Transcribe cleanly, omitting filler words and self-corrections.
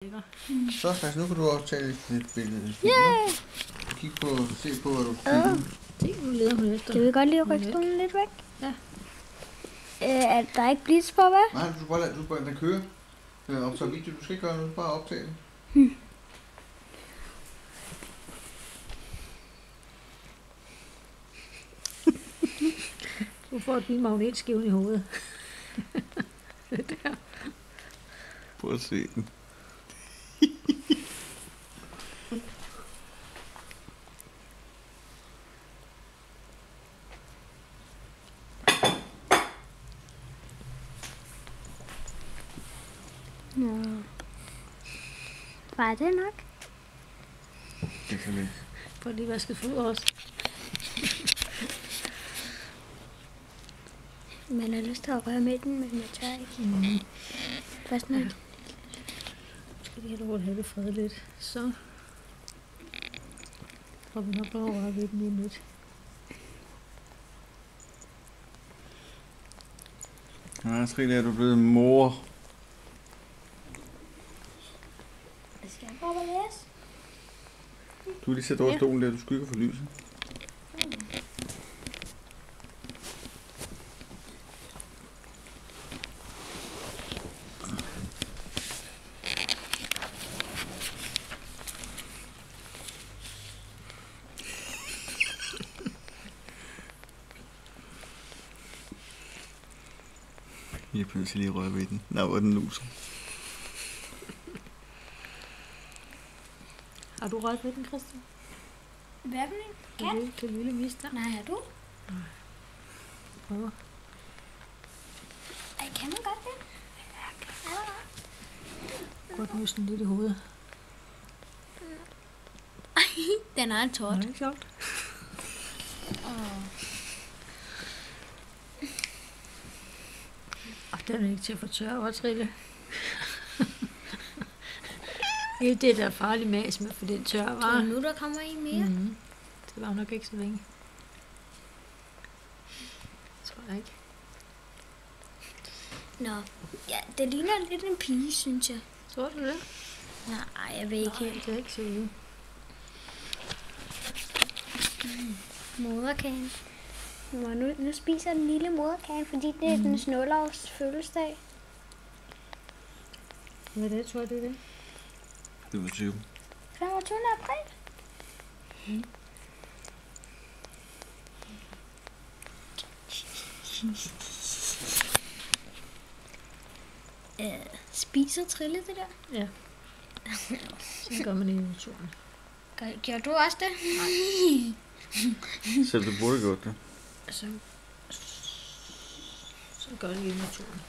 Så faktisk, nu kan du også tage et billede. Yeah! Kig på, se på, hvad du Se, nu leder hun efter. Skal vi godt lige rykke stolen lidt væk? Ja. Er der ikke blitz på, hvad? Nej, du skal bare lade den køre. Optage video, du skal ikke gøre noget, bare optage den. Du får din magnetskiven i hovedet. Det der. Prøv at se den. Nå. Var det nok? Det kan vi. Prøv lige vasket fod også. Man har lyst til at røre med den, men jeg tør ikke. Først nu. Skal lige have det fredeligt. Så. Og vi har bare rørt ved den lige lidt. Ja, Trine, er du blevet mor? Skal jeg prøve at læse? Du lige sætte over stolen der, du skygger for lyset. Jeg er nødt til lige at røre ved den. Nej, hvor er den luser. Har du rørt ved den, Christian? Hvad er det? Kan du lige vise dig? Nej, har du? Prøv. Ej, kan man godt det? Godt musen lidt i hovedet. Den er en tort. Det er ikke sjovt. Og den er ikke til at få tørre over, Trille. Det er det, der er farlig mas med, for den tørre var. Og nu der kommer I mere. Det var nok ikke så længe. Tror jeg ikke. Nå, ja, det ligner lidt en pige, synes jeg. Tror du det? Nej, jeg ved ikke helt. Det er ikke så ud. Moderkagen. Nu spiser den lille moderkagen, fordi det er den snålavs fødselsdag. Hvad det, tror du det? Det var 20. 25. april. Spiser Trille det der? Ja. Så gør man i naturen. Gør du også det? Selv du burde godt det. Så gør det i naturen.